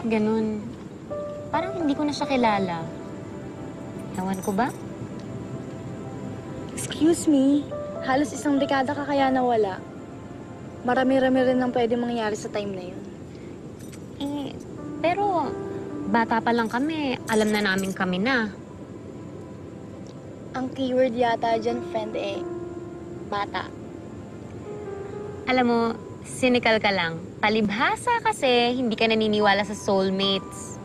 bakit ganun? Parang hindi ko na siya kilala. Ewan ko ba? Excuse me, halos isang dekada ka kaya nawala. Marami-rami rin ang pwede mangyari sa time na yun. Pero bata pa lang kami. Alam na namin kami na. Ang keyword yata dyan, friend, bata. Alam mo, cynical ka lang. Palibhasa kasi hindi ka naniniwala sa soulmates.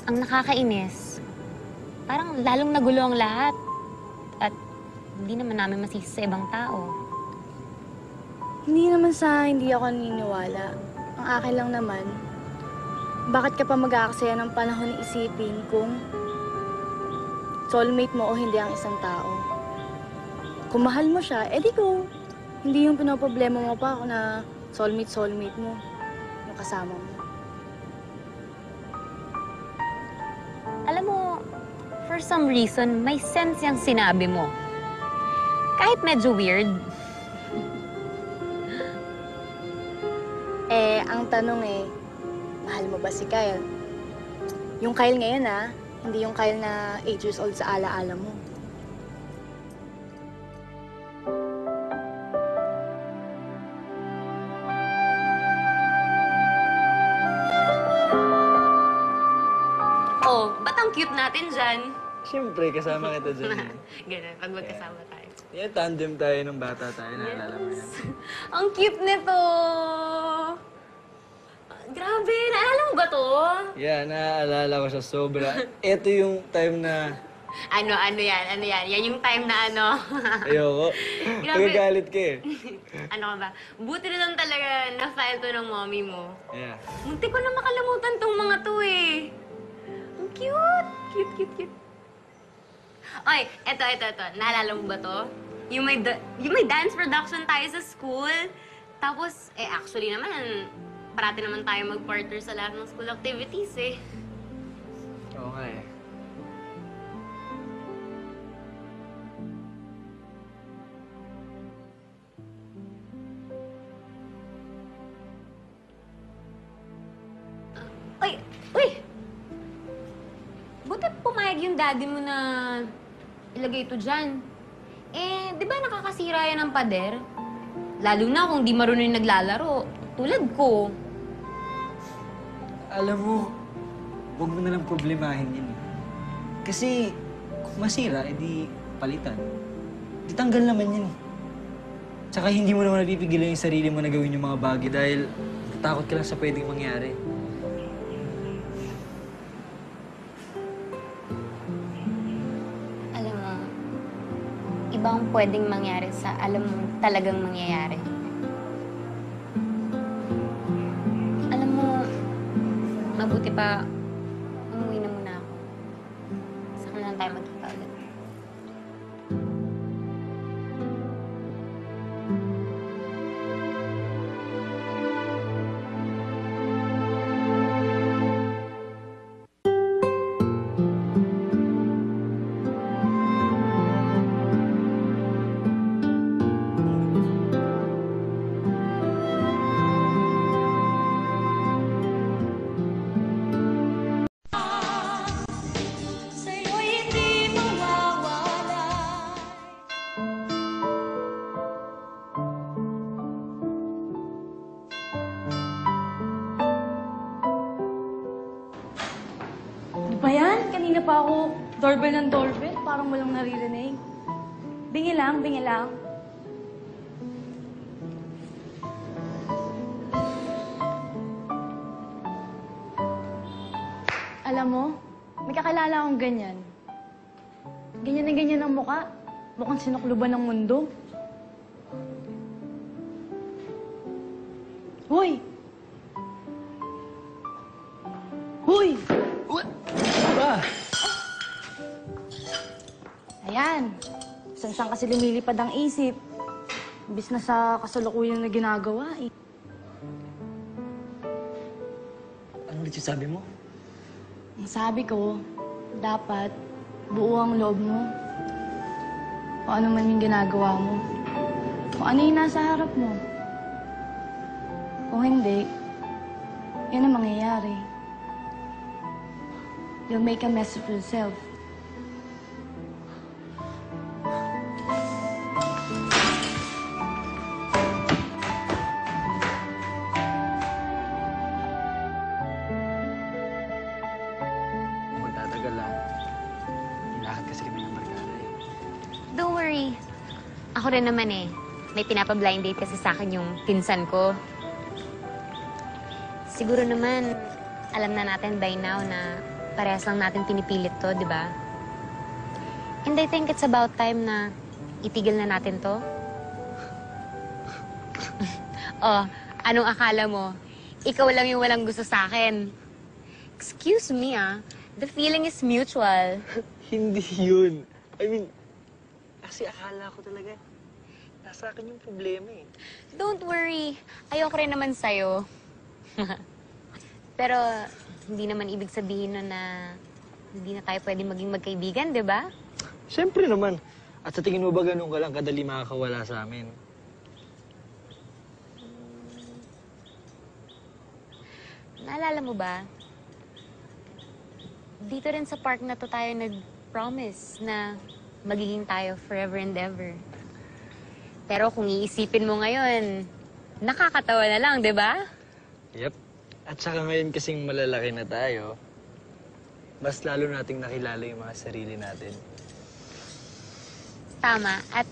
Ang nakakainis, parang lalong nagulo ang lahat. At hindi naman namin masisi sa ibang tao. Hindi naman sa hindi ako naniniwala. Ang akin lang naman, bakit ka pa mag-aaksaya ng panahon na isipin kung soulmate mo o hindi ang isang tao? Kung mahal mo siya, edi go. Hindi yung pinoproblema mo pa ako na soulmate mo, yung kasama mo. Alam mo, for some reason, may sense yung sinabi mo. Kahit medyo weird. Ang tanong mahal mo ba si Kyle? Yung Kyle ngayon hindi yung Kyle na 8 years old sa alaala mo. Oh, ba't ang cute natin dyan? Siyempre, kasama kita dyan. Ganun, pag magkasama tayo. Yeah, tandem tayo nung bata tayo, naalala mo yan. Ang cute nito! Grabe, naalala mo ba to? Yeah, naaalala ko sa sobra. Ito yung time na... Ano yan? Yan yung time na ano. Ayoko. Grabe. Magagalit ka eh. Ano ka ba? Buti na lang talaga na-file to ng mommy mo. Yeah. Munti ko na makalimutan tong mga to eh. Ang cute! Cute. Oy, eto. Naalala mo ba to? Yung may dance production tayo sa school. Tapos, actually naman, parati naman tayo mag-partner sa lahat ng school activities eh. Oo nga eh. Uy! Buti pumayag yung daddy mo na ilagay ito dyan. Di ba nakakasira yan ng pader? Lalo na kung di marunong yung naglalaro. Tulad ko. Alam mo, huwag mo nalang problemahin yan eh. Kasi kung masira, edi palitan. Di tanggal naman yan eh. Tsaka hindi mo naman napipigilan yung sarili mo na gawin yung mga bagay dahil takot ka lang sa pwedeng mangyari. Alam mo, iba ang pwedeng mangyari sa alam mo talagang mangyayari. Alam mo, mabuti pa umuwi na muna ako. Saka na lang tayo magkita ulit. Ano ba yan? Kanina pa ako doorbell ng doorbell. Parang walang naririnig. Bingi lang. Alam mo, may kakilala akong ganyan. Ganyan na ganyan ang mukha. Mukhang sinukluban ng mundo. Hoy! Hoy! What? Ano ba? Ayan. Saan kasi lumilipad ang isip. Imbis na sa kasalukuyan na ginagawa eh. Ano ulit yung sabi mo? Ang sabi ko, dapat buo ang loob mo. Kung ano man yung ginagawa mo. Kung ano yung nasa harap mo. Kung hindi, yan ang mangyayari. You'll make a mess of yourself. Magtatagal lang. Ilakad kasi kami ng barkada eh. Don't worry. Ako rin naman eh. May pinapa-blind date kasi sa akin yung pinsan ko. Siguro naman, alam na natin by now na parehas lang natin pinipilit to, di ba? And I think it's about time na itigil na natin to. Oh, anong akala mo? Ikaw lang yung walang gusto sa akin. Excuse me ah, the feeling is mutual. Hindi yun. I mean, kasi akala ko talaga, nasa akin yung problema eh. Don't worry, ayoko rin naman sa'yo. Pero hindi naman ibig sabihin nun na hindi na tayo pwede maging magkaibigan, di ba? Siyempre naman. At sa tingin mo ba ganun ka lang kadali makakawala sa amin? Naalala mo ba? Dito rin sa park na to tayo nag-promise na magiging tayo forever and ever. Pero kung iisipin mo ngayon, nakakatawa na lang, di ba? Yep. At saka ngayon kasing malalaki na tayo, mas lalo nating nakilala yung mga sarili natin. Tama. At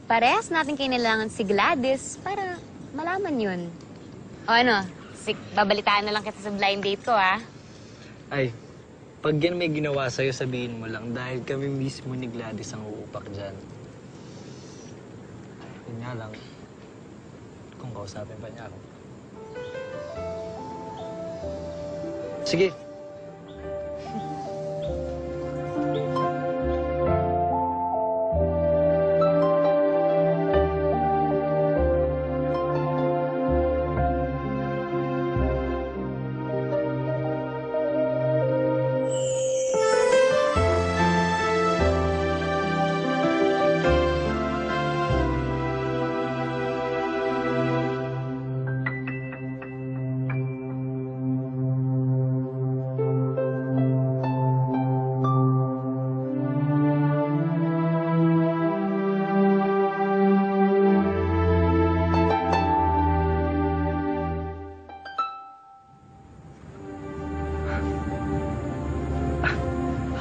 parehas natin kailangan si Gladys para malaman yun. O ano, babalitaan na lang kita sa blind date ko, ha? Ay, pag yan may ginawa sa'yo, sabihin mo lang dahil kami mismo ni Gladys ang uupak dyan. Yun nga lang, kung kausapin pa niya ako. Sige.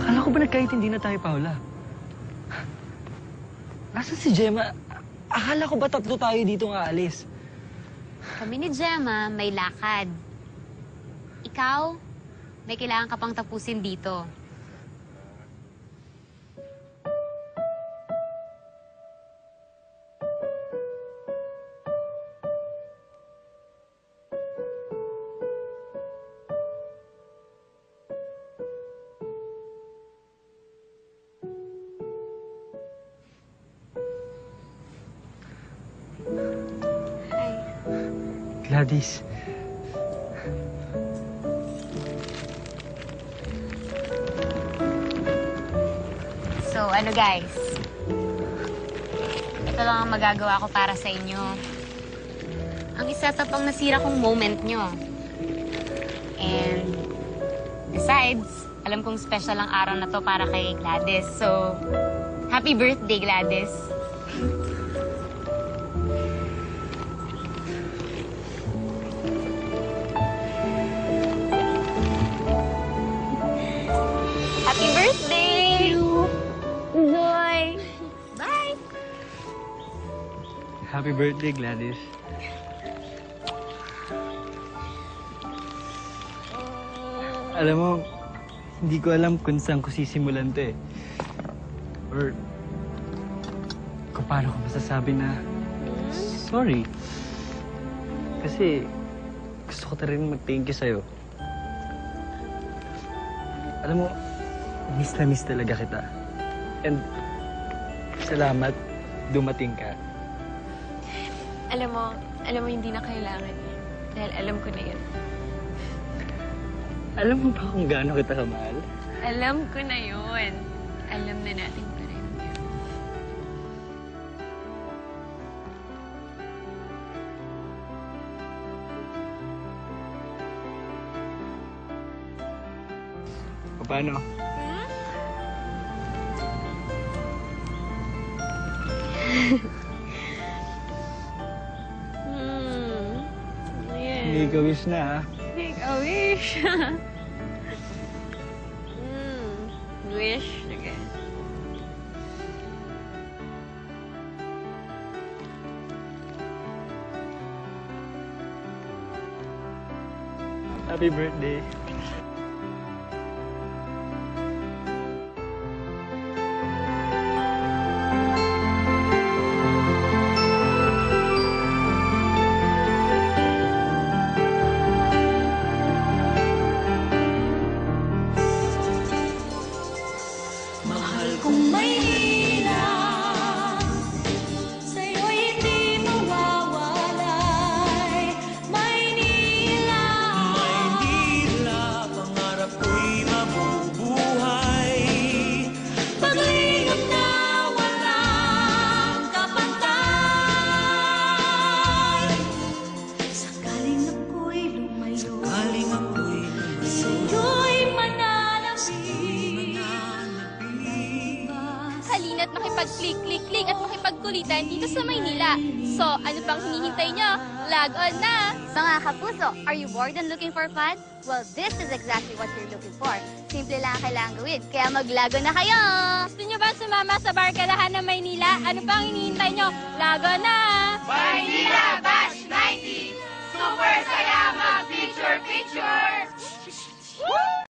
Akala ko ba nagkaintindi na tayo, Paula? Nasaan si Gemma? Akala ko ba tatlo tayo dito nga alis? Kami ni Gemma may lakad. Ikaw, may kailangan ka pang tapusin dito. Hi. Gladys. So, ano guys? Ito lang ang magagawa ko para sa inyo. Ang isa-set up ang nasira kong moment nyo. And besides, alam kong special ang araw na to para kay Gladys. So, happy birthday, Gladys. Happy birthday! Joy! Bye! Happy birthday, Gladys. Alam mo, hindi ko alam kung saan ko sisimulan to eh. Or kung paano ko masasabi na sorry. Kasi gusto ko na rin mag-thank you sa'yo. Alam mo, miss talaga kita. And salamat, dumating ka. Alam mo hindi na kailangan yun. Dahil alam ko na yun. Alam mo ba kung gaano kita kamahal? Alam ko na yun. Alam na natin pa rin. Paano? Yeah. Hindi ka wish na, ha? Make a wish. Wish. Sige. Happy birthday. Mahal kong Maynila, sa'yo'y hindi mawawalay. Maynila, Maynila, pangarap ko'y mabubuhay. paglingap na walang kapantay. Sakaling ako'y lumayo, Aling ako'y sa'yo'y mananapit. Halina't makipag-click-click-click at makipagkulitan dito sa Maynila. So, ano pang hinihintay nyo? Log on na! Mga kapuso, are you bored and looking for fun? Well, this is exactly what you're looking for. Simple lang ang kailangan gawin, kaya maglago na kayo! Gusto nyo ba sumama sa barkadahan ng Maynila? Ano pang hinihintay nyo? Log on na! Maynila Bash 90! Super saya mag-picture-picture! Woo!